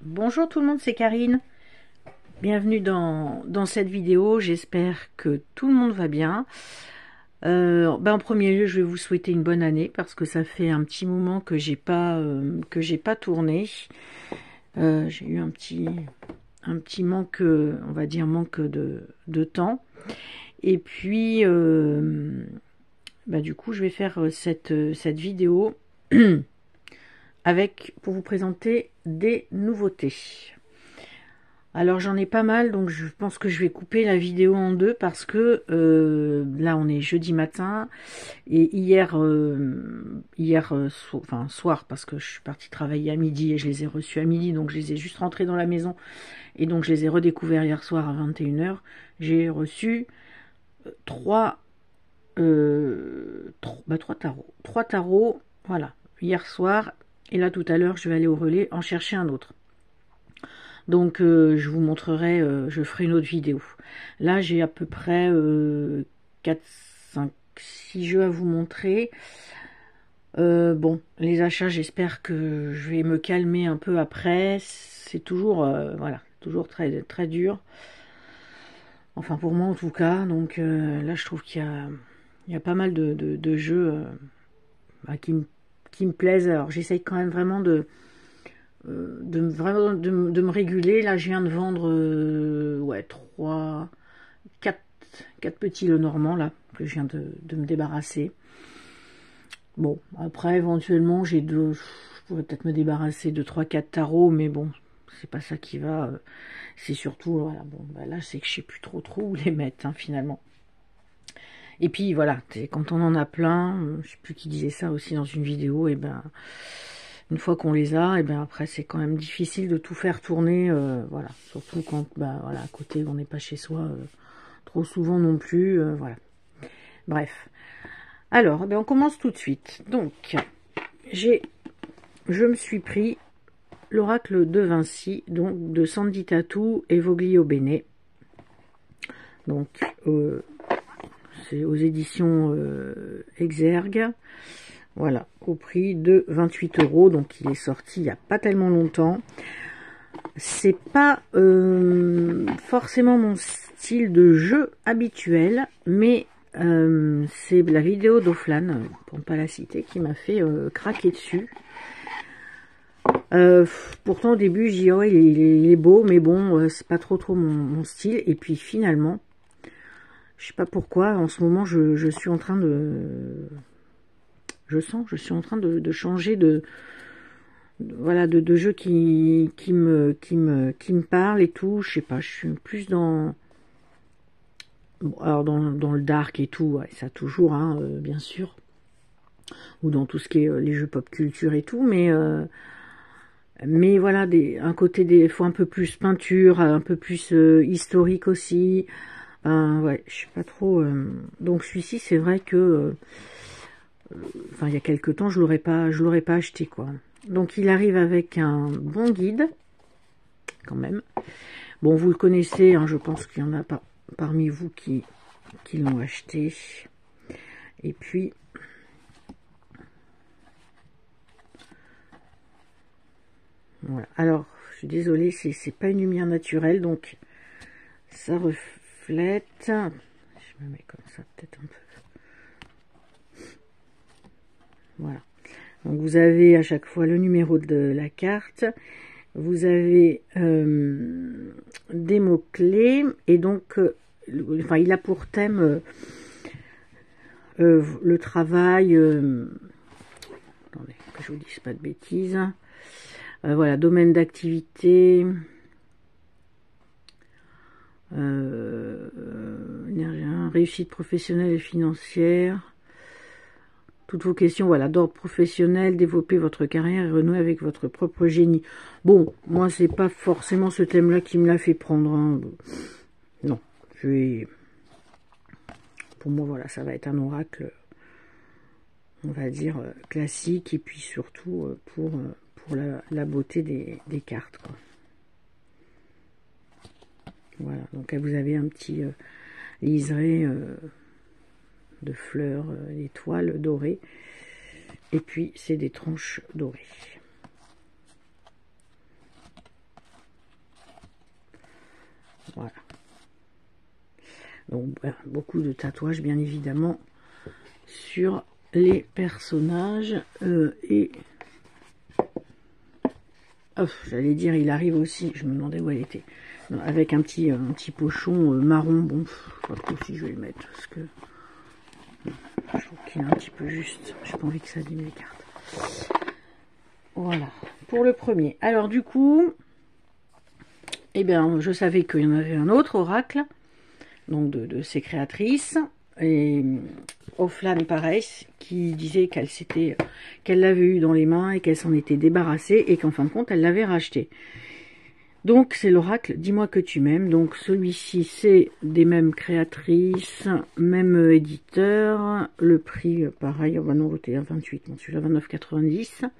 Bonjour tout le monde, c'est Karine. Bienvenue dans cette vidéo. J'espère que tout le monde va bien. En premier lieu, je vais vous souhaiter une bonne année parce que ça fait un petit moment que j'ai pas tourné. J'ai eu un petit manque, on va dire manque de temps. Et puis, du coup, je vais faire cette vidéo pour vous présenter des nouveautés. Alors j'en ai pas mal, donc je pense que je vais couper la vidéo en deux parce que là on est jeudi matin et soir, parce que je suis partie travailler à midi et je les ai reçus à midi, donc je les ai juste rentrés dans la maison et donc je les ai redécouverts hier soir à 21 h. J'ai reçu trois tarots, voilà, hier soir, et là tout à l'heure je vais aller au relais en chercher un autre. Donc je vous montrerai, je ferai une autre vidéo. Là j'ai à peu près 4, 5, 6 jeux à vous montrer. Bon, les achats, j'espère que je vais me calmer un peu après. C'est toujours, voilà, toujours très, très dur. Enfin pour moi en tout cas. Donc là je trouve qu'il y a pas mal de jeux qui me plaisent. Alors j'essaye quand même vraiment de me réguler. Là je viens de vendre 4 petits Lenormand là que je viens de me débarrasser. Bon, après éventuellement je pourrais peut-être me débarrasser de 3-4 tarots, mais bon, c'est pas ça qui va. C'est surtout, voilà, bon, là c'est que je sais plus trop où les mettre finalement. Et puis voilà, quand on en a plein, je sais plus qui disait ça aussi dans une vidéo, et une fois qu'on les a, et après c'est quand même difficile de tout faire tourner, voilà, surtout quand voilà, à côté on n'est pas chez soi trop souvent non plus, voilà. Bref. Alors, on commence tout de suite. Donc, je me suis pris l'oracle de Vinci, donc de Sandy Tattoo et Voglio Bene. Donc, c'est aux éditions Exergue. Voilà, au prix de 28 €. Donc, il est sorti il n'y a pas tellement longtemps. C'est pas forcément mon style de jeu habituel, mais c'est la vidéo d'Oflan, pour ne pas la citer, qui m'a fait craquer dessus. Pourtant au début je dis oh, il est beau, mais bon, c'est pas trop mon style. Et puis finalement, je sais pas pourquoi, en ce moment je suis en train de... Je suis en train de changer voilà, de jeu qui me parle et tout. Je sais pas, je suis plus dans... Bon, alors dans le dark et tout, ouais, ça toujours, bien sûr. Ou dans tout ce qui est les jeux pop culture et tout, mais voilà, un côté des fois un peu plus peinture, un peu plus historique aussi. Ouais, je sais pas trop. Donc celui-ci, c'est vrai que, enfin, il y a quelques temps, je l'aurais pas acheté, quoi. Donc il arrive avec un bon guide, quand même. Bon, vous le connaissez, je pense qu'il y en a pas parmi vous qui l'ont acheté. Et puis, voilà. Alors, je suis désolée, c'est pas une lumière naturelle, donc ça reflète. Je me mets comme ça, peut-être un peu. Voilà. Donc, vous avez à chaque fois le numéro de la carte. Vous avez des mots-clés. Et donc, enfin, il a pour thème le travail. Attendez, que je vous dise pas de bêtises. Voilà, domaine d'activité. Réussite professionnelle et financière. Toutes vos questions, voilà, d'ordre professionnel, développer votre carrière et renouer avec votre propre génie. Bon, moi, c'est pas forcément ce thème-là qui me l'a fait prendre. Non, pour moi, voilà, ça va être un oracle, on va dire, classique, et puis surtout pour la beauté des cartes, quoi. Voilà, donc là, vous avez un petit liseré de fleurs, d'étoiles dorées. Et puis, c'est des tranches dorées. Voilà. Donc, beaucoup de tatouages, bien évidemment, sur les personnages. Et j'allais dire, il arrive aussi, je me demandais où elle était, avec un petit pochon marron. Bon, je sais pas trop si je vais le mettre, parce que je trouve qu'il est un petit peu juste. J'ai pas envie que ça abîme les cartes. Voilà, pour le premier. Alors, du coup, eh bien, je savais qu'il y en avait un autre oracle, donc de ses créatrices, et Offline pareil, qui disait qu'elle l'avait eu dans les mains et qu'elle s'en était débarrassée et qu'en fin de compte elle l'avait racheté. Donc c'est l'oracle Dis-moi que tu m'aimes. Donc celui-ci c'est des mêmes créatrices, même éditeur, le prix pareil, on va nous router à 28, bon celui-là 29,90.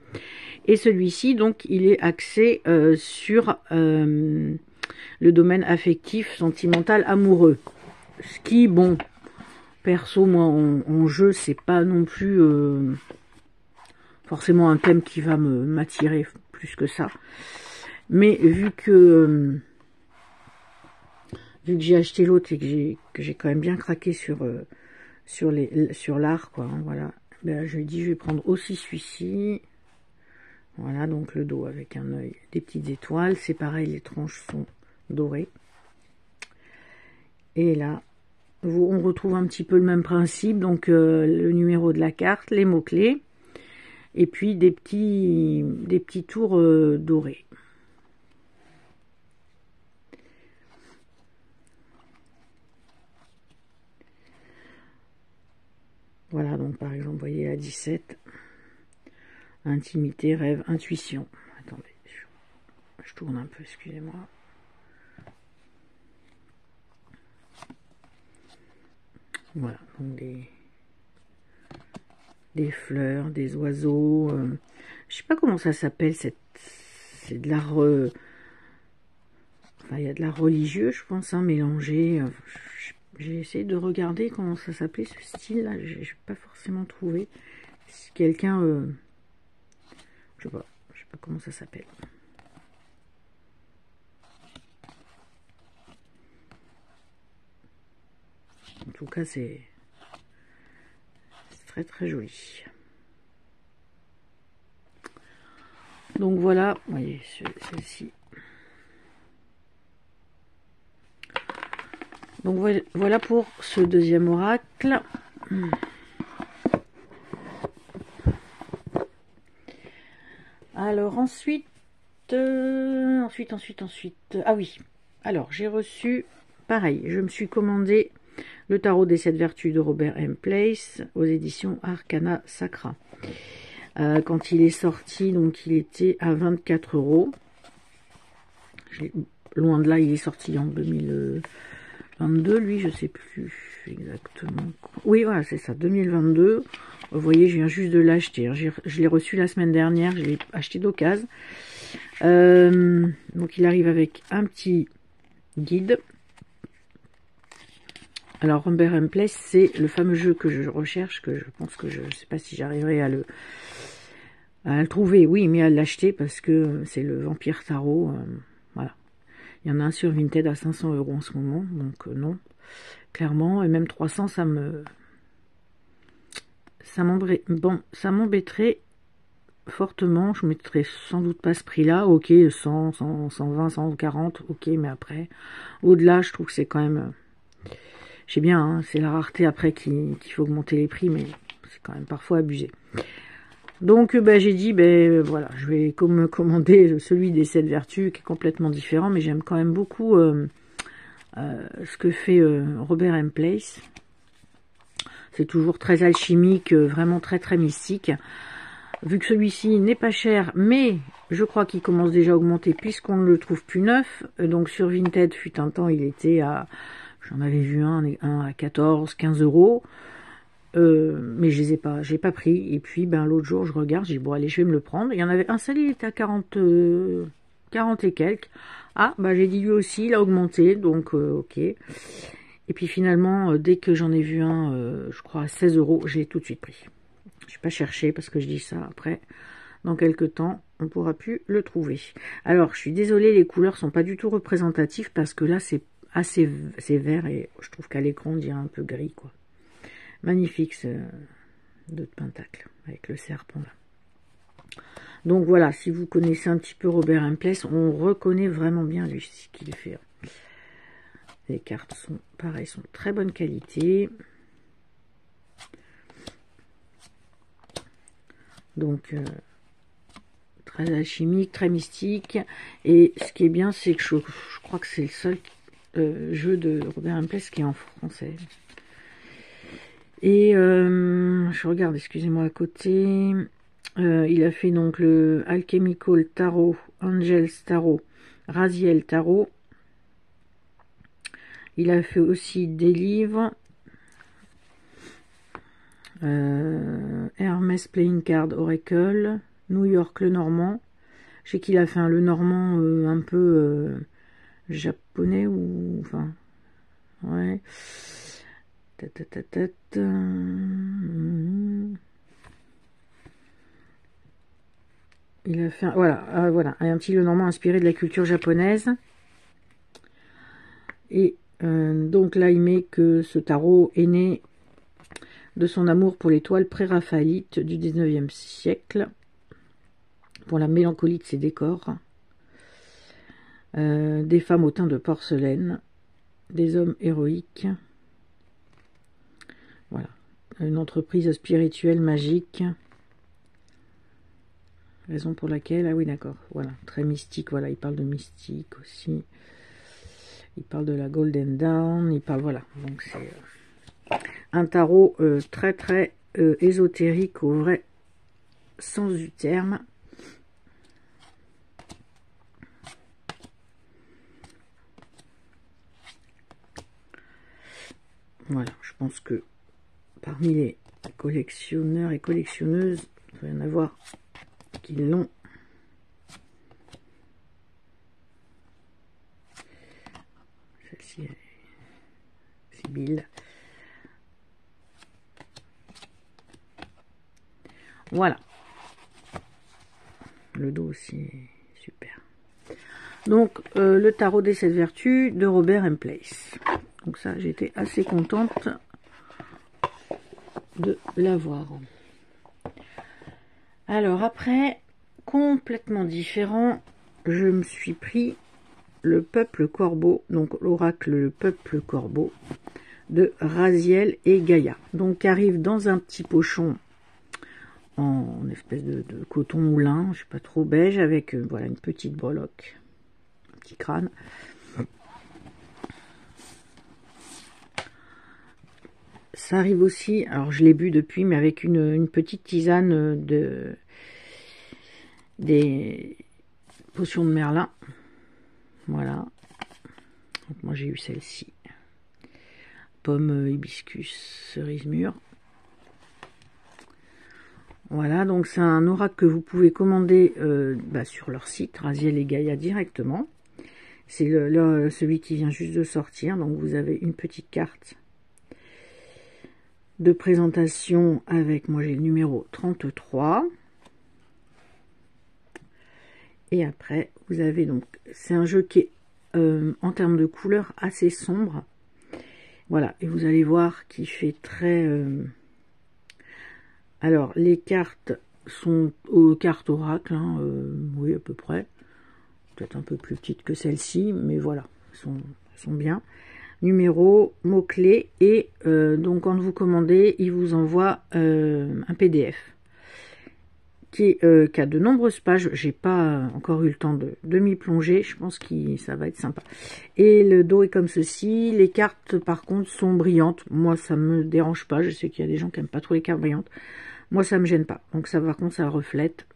Et celui-ci donc il est axé sur le domaine affectif, sentimental, amoureux. Ce qui, bon, perso, moi, en jeu, c'est pas non plus forcément un thème qui va m'attirer plus que ça. Mais vu que j'ai acheté l'autre et que j'ai quand même bien craqué sur l'art, quoi, hein, voilà. Ben, je lui ai dit, je vais prendre aussi celui-ci. Voilà, donc le dos avec un œil, des petites étoiles. C'est pareil, les tranches sont dorées. Et là, on retrouve un petit peu le même principe, donc le numéro de la carte, les mots-clés, et puis des petits tours dorés. Voilà, donc par exemple, vous voyez à 17, intimité, rêve, intuition. Attendez, je tourne un peu, excusez-moi. Voilà, donc des fleurs, des oiseaux. Je sais pas comment ça s'appelle, c'est de l'art. Enfin, il y a de l'art religieux, je pense, hein, mélangé. J'ai essayé de regarder comment ça s'appelait ce style-là. J'ai pas forcément trouvé. Si quelqu'un, je sais pas comment ça s'appelle. En tout cas, c'est très très joli. Donc voilà, vous voyez, celle-ci. Donc voilà pour ce deuxième oracle. Alors ensuite, ah oui, alors j'ai reçu, pareil, je me suis commandé le tarot des 7 vertus de Robert M. Place aux éditions Arcana Sacra. Quand il est sorti, donc il était à 24 €. Loin de là, il est sorti en 2022, lui, je sais plus exactement. Oui, voilà, c'est ça, 2022. Vous voyez, je viens juste de l'acheter. Je l'ai reçu la semaine dernière, je l'ai acheté d'occasion. Donc il arrive avec un petit guide. Alors Robert M. Place, c'est le fameux jeu que je recherche, que je pense que je ne sais pas si j'arriverai à le trouver, oui, mais à l'acheter parce que c'est le Vampire Tarot. Voilà. Il y en a un sur Vinted à 500 € en ce moment, donc non, clairement, et même 300, ça m'embêterait fortement. Je mettrais sans doute pas ce prix-là, ok, 100, 120, 140, ok, mais après, au-delà, je trouve que c'est quand même, je sais bien, hein, c'est la rareté après qu'il faut augmenter les prix, mais c'est quand même parfois abusé. Donc j'ai dit, voilà, je vais me commander celui des 7 vertus, qui est complètement différent, mais j'aime quand même beaucoup ce que fait Robert M. Place. C'est toujours très alchimique, vraiment très très mystique. Vu que celui-ci n'est pas cher, mais je crois qu'il commence déjà à augmenter puisqu'on ne le trouve plus neuf. Donc sur Vinted, fut un temps, il était à, j'en avais vu un à 14, 15 €. Mais je les ai pas, j'ai pas pris. Et puis l'autre jour, je regarde, j'ai dit bon allez, je vais me le prendre. Il y en avait un seul, il était à 40 et quelques. Ah j'ai dit lui aussi, il a augmenté, donc ok. Et puis finalement, dès que j'en ai vu un, je crois à 16 €, je l'ai tout de suite pris. Je n'ai pas cherché parce que je dis ça après. Dans quelques temps, on ne pourra plus le trouver. Alors, je suis désolée, les couleurs sont pas du tout représentatives parce que là, c'est assez c'est vert et je trouve qu'à l'écran on dirait un peu gris quoi. Magnifique ce 2 de pentacle avec le serpent là. Donc voilà, si vous connaissez un petit peu Robert M. Place, on reconnaît vraiment bien lui ce qu'il fait. Les cartes sont pareil, sont de très bonne qualité. Donc très alchimique, très mystique. Et ce qui est bien, c'est que je crois que c'est le seul jeu de Robert M. Place qui est en français. Et je regarde, excusez-moi, à côté. Il a fait donc le Alchemical Tarot, Angels Tarot, Raziel Tarot. Il a fait aussi des livres. Hermès Playing Card Oracle, New York le Normand. Je sais qu'il a fait un le Normand un peu japonais ou enfin ouais. Il a fait voilà voilà un petit le Normand inspiré de la culture japonaise. Et donc là il met que ce tarot est né de son amour pour les toiles pré-raphaélites du 19e siècle, pour la mélancolie de ses décors, des femmes au teint de porcelaine, des hommes héroïques, voilà, une entreprise spirituelle magique, raison pour laquelle, ah oui d'accord, voilà, très mystique, voilà, il parle de mystique aussi, il parle de la Golden Dawn, il parle, voilà, donc c'est un tarot très très ésotérique au vrai sens du terme. Voilà, je pense que parmi les collectionneurs et collectionneuses, il va y en avoir qui l'ont. Celle-ci, elle est Sibylle. Voilà. Le dos aussi est super. Donc, le tarot des 7 vertus de Robert M. Place. Donc ça, j'étais assez contente de l'avoir. Alors après, complètement différent, je me suis pris le peuple corbeau, donc l'oracle le peuple corbeau de Raziel et Gaïa. Donc arrive dans un petit pochon en espèce de coton moulin, je sais pas trop beige, avec voilà une petite breloque, un petit crâne. Ça arrive aussi, alors je l'ai bu depuis, mais avec une petite tisane des potions de Merlin. Voilà. Donc moi j'ai eu celle-ci. Pomme, hibiscus, cerise mûre. Voilà, donc c'est un oracle que vous pouvez commander sur leur site, Raziel et Gaïa directement. C'est celui qui vient juste de sortir, donc vous avez une petite carte de présentation avec, moi j'ai le numéro 33. Et après, vous avez donc, c'est un jeu qui est en termes de couleur assez sombre. Voilà, et vous allez voir qu'il fait très... Alors, les cartes sont aux cartes oracle, hein, oui, à peu près. Peut-être un peu plus petites que celle-ci, mais voilà, elles sont bien. Numéro, mots-clés, et donc quand vous commandez, il vous envoie un PDF qui a de nombreuses pages. J'ai pas encore eu le temps de m'y plonger, je pense que ça va être sympa. Et le dos est comme ceci, les cartes par contre sont brillantes. Moi ça me dérange pas, je sais qu'il y a des gens qui n'aiment pas trop les cartes brillantes. Moi, ça me gêne pas. Donc, ça, par contre, ça reflète.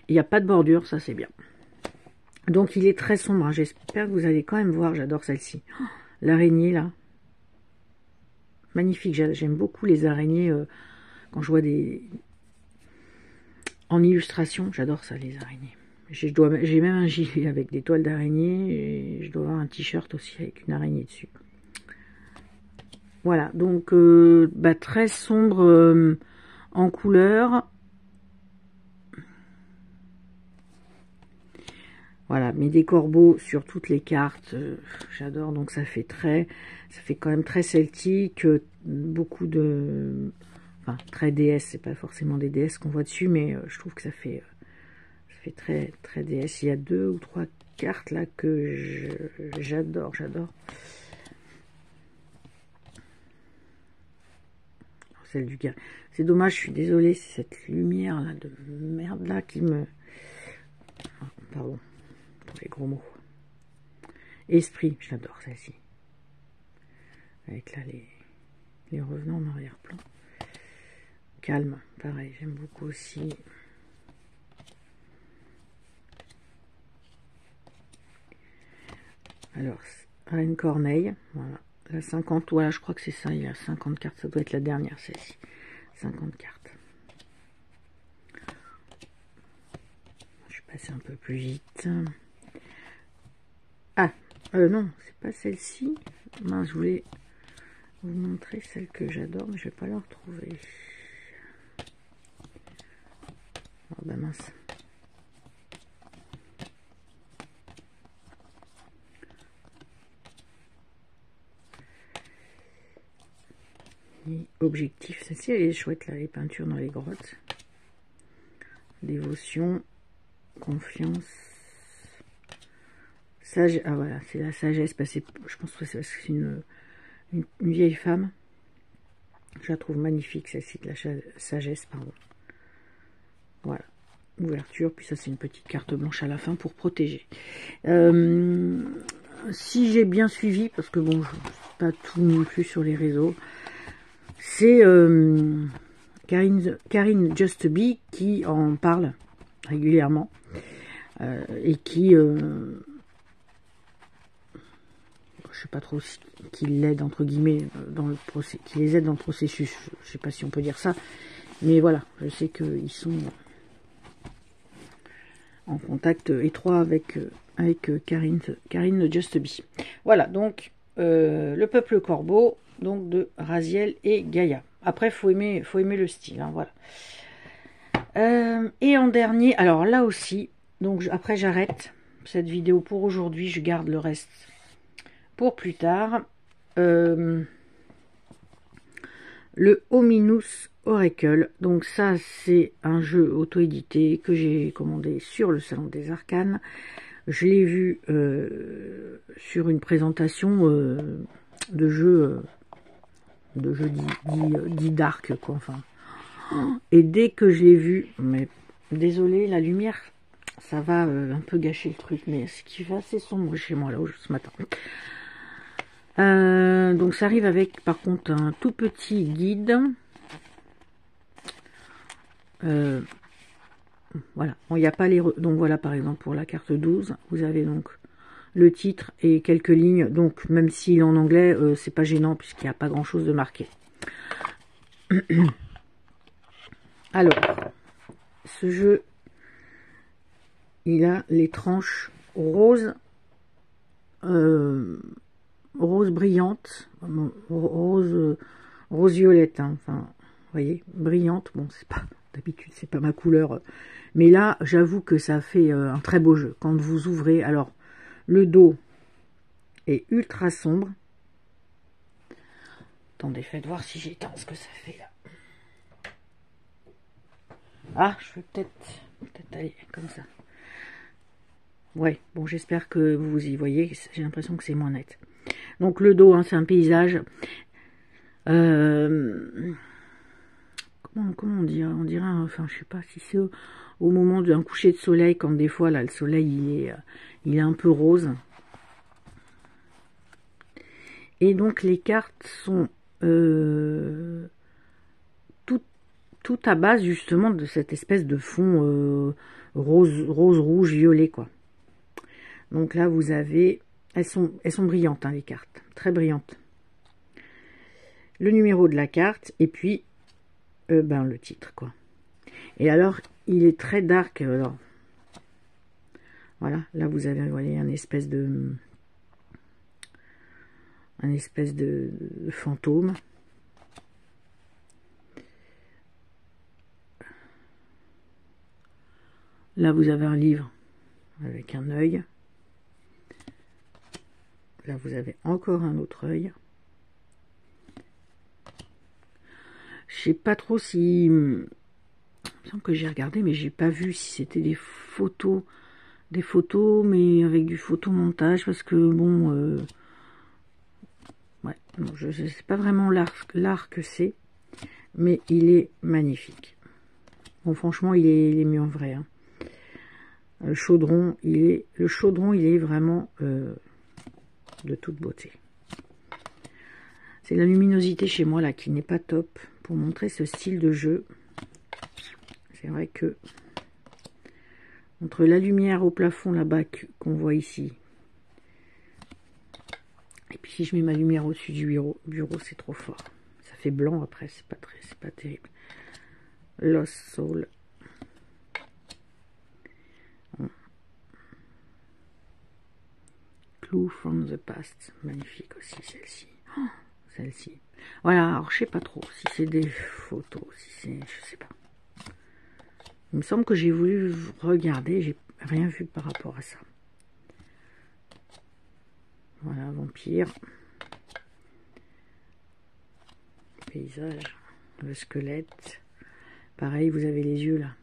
Il n'y a pas de bordure, ça, c'est bien. Donc, il est très sombre. Hein. J'espère que vous allez quand même voir. J'adore celle-ci. Oh, l'araignée, là. Magnifique. J'aime beaucoup les araignées. Quand je vois des... En illustration, j'adore ça, les araignées. J'ai même un gilet avec des toiles d'araignée. Et je dois avoir un t-shirt aussi avec une araignée dessus. Voilà. Donc, très sombre... en couleur, Voilà, mais des corbeaux sur toutes les cartes, j'adore. Donc ça fait quand même très celtique, beaucoup de, enfin très déesse. C'est pas forcément des déesses qu'on voit dessus, mais je trouve que ça fait très très déesse. Il y a 2 ou 3 cartes là que j'adore. Celle du gars. C'est dommage, je suis désolée, c'est cette lumière là de merde là qui me, pardon pour les gros mots. Esprit, j'adore celle-ci. Avec là les revenants en arrière-plan. Calme, pareil, j'aime beaucoup aussi. Alors, Reine Corneille, voilà. La 50, voilà, je crois que c'est ça, il y a 50 cartes, ça doit être la dernière celle-ci. 50 cartes. Je suis passée un peu plus vite. Ah, non, c'est pas celle-ci. Je voulais vous montrer celle que j'adore, mais je vais pas la retrouver. Oh bah mince. Et objectif, celle-ci elle est chouette là, les peintures dans les grottes. Dévotion, confiance. Sage, ah voilà, c'est la sagesse. Je pense que c'est parce que c'est une vieille femme. Je la trouve magnifique, celle-ci de la sagesse, pardon. Voilà, ouverture, puis ça c'est une petite carte blanche à la fin pour protéger. Si j'ai bien suivi, parce que bon, je ne suis pas tout non plus sur les réseaux, c'est Karine Just Be qui en parle régulièrement et qui... je sais pas trop qui l'aide entre guillemets dans le procès, qui les aide dans le processus, je sais pas si on peut dire ça, mais voilà, je sais qu'ils sont en contact étroit avec Karine Just Be. Voilà, donc le peuple corbeau, donc de Raziel et Gaïa. Après, faut aimer le style, hein, voilà. Et en dernier, alors là aussi, donc après j'arrête cette vidéo pour aujourd'hui, je garde le reste pour plus tard. Le Ominous Oracle. Donc ça, c'est un jeu auto-édité que j'ai commandé sur le Salon des Arcanes. Je l'ai vu sur une présentation de jeu dit dark, quoi. Enfin. Et dès que je l'ai vu, mais désolé, la lumière, ça va un peu gâcher le truc, mais ce qui va assez sombre chez moi là ce matin. Donc ça arrive avec par contre un tout petit guide. Voilà, il n'y a pas les... Donc voilà, par exemple pour la carte 12, vous avez donc le titre et quelques lignes. Donc même s'il est en anglais, c'est pas gênant puisqu'il n'y a pas grand chose de marqué. Alors, ce jeu, il a les tranches roses, rose brillante, rose violette, hein, enfin, vous voyez, brillante. Bon, c'est pas d'habitude, c'est pas ma couleur, mais là, j'avoue que ça fait un très beau jeu. Quand vous ouvrez, alors le dos est ultra sombre. Attendez, faites voir si j'éteins ce que ça fait là. Ah, je vais peut-être aller comme ça. Ouais, bon, j'espère que vous y voyez. J'ai l'impression que c'est moins net. Donc le dos, hein, c'est un paysage. Comment on dirait, on dirait, enfin, je sais pas si c'est au moment d'un coucher de soleil, quand des fois là, le soleil il est un peu rose. Et donc les cartes sont tout à base justement de cette espèce de fond rose, rouge, violet, quoi. Donc là, vous avez... Elles sont brillantes, hein, les cartes. Très brillantes. Le numéro de la carte, et puis le titre, quoi. Et alors, il est très dark. Alors, voilà, là, vous avez, vous voyez, un espèce de fantôme. Là, vous avez un livre. avec un œil. Là, vous avez encore un autre œil. Je sais pas trop si... Il me semble que j'ai regardé, mais j'ai pas vu si c'était des photos, mais avec du photomontage, parce que bon... ouais, non, je sais pas vraiment l'art que c'est, mais il est magnifique. Bon, franchement, il est mieux en vrai. Hein. Le chaudron, il est vraiment de toute beauté. C'est la luminosité chez moi là qui n'est pas top pour montrer ce style de jeu. C'est vrai que entre la lumière au plafond là-bas qu'on voit ici, et puis si je mets ma lumière au-dessus du bureau, c'est trop fort. Ça fait blanc après, c'est pas terrible. Lost Soul. Clue from the Past. Magnifique aussi celle-ci. Oh, celle-ci. Voilà, alors je sais pas trop si c'est des photos, si c'est... Je sais pas. Il me semble que j'ai voulu regarder, j'ai rien vu par rapport à ça. Voilà, vampire. Paysage. Le squelette. Pareil, vous avez les yeux là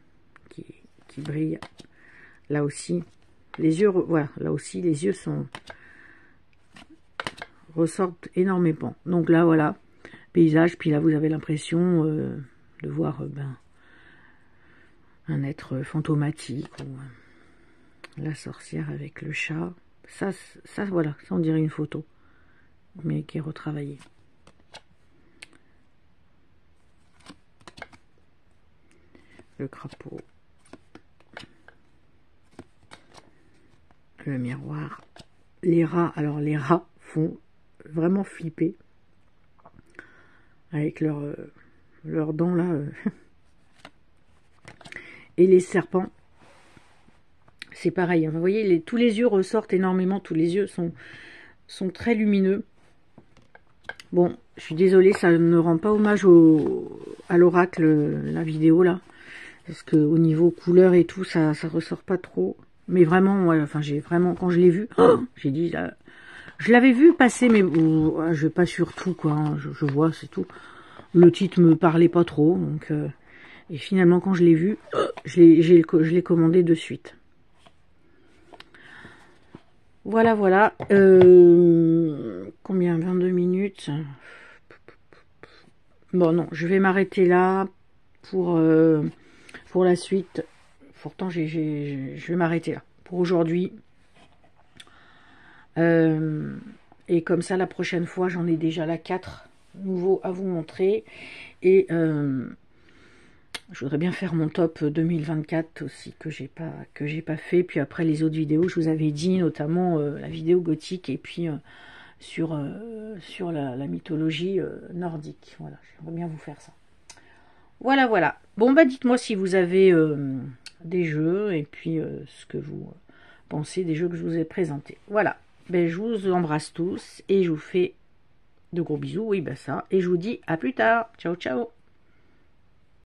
qui brillent. Là aussi, les yeux, voilà, là aussi, les yeux ressortent énormément. Donc là, voilà, paysage. Puis là, vous avez l'impression de voir un être fantomatique ou la sorcière avec le chat. Ça, voilà, ça on dirait une photo, mais qui est retravaillée. Le crapaud. Le miroir. Les rats. Alors, les rats font vraiment flipper. Avec leurs dents, là. Et les serpents. C'est pareil. Vous voyez, tous les yeux ressortent énormément. Tous les yeux sont très lumineux. Bon, je suis désolée, ça ne rend pas hommage à l'oracle, la vidéo, là. Parce que au niveau couleur et tout, ça ressort pas trop. Mais vraiment, ouais, enfin, j'ai vraiment, quand je l'ai vu, j'ai dit, là, je l'avais vu passer, mais je vais pas sur tout, quoi. Hein, je vois, c'est tout. Le titre me parlait pas trop, donc... et finalement, quand je l'ai vu, je l'ai commandé de suite. Voilà, voilà. Combien? 22 minutes. Bon, non, je vais m'arrêter là pour la suite. Pourtant, je vais m'arrêter là pour aujourd'hui. Et comme ça, la prochaine fois, j'en ai déjà là 4 nouveaux à vous montrer. Et je voudrais bien faire mon top 2024 aussi, que j'ai pas fait. Puis après, les autres vidéos, je vous avais dit, notamment la vidéo gothique et puis sur la mythologie nordique. Voilà, j'aimerais bien vous faire ça. Voilà, voilà. Bon, bah dites-moi si vous avez des jeux et puis ce que vous pensez des jeux que je vous ai présentés. Voilà. Ben, je vous embrasse tous et je vous fais de gros bisous. Oui, ben ça. Et je vous dis à plus tard. Ciao, ciao.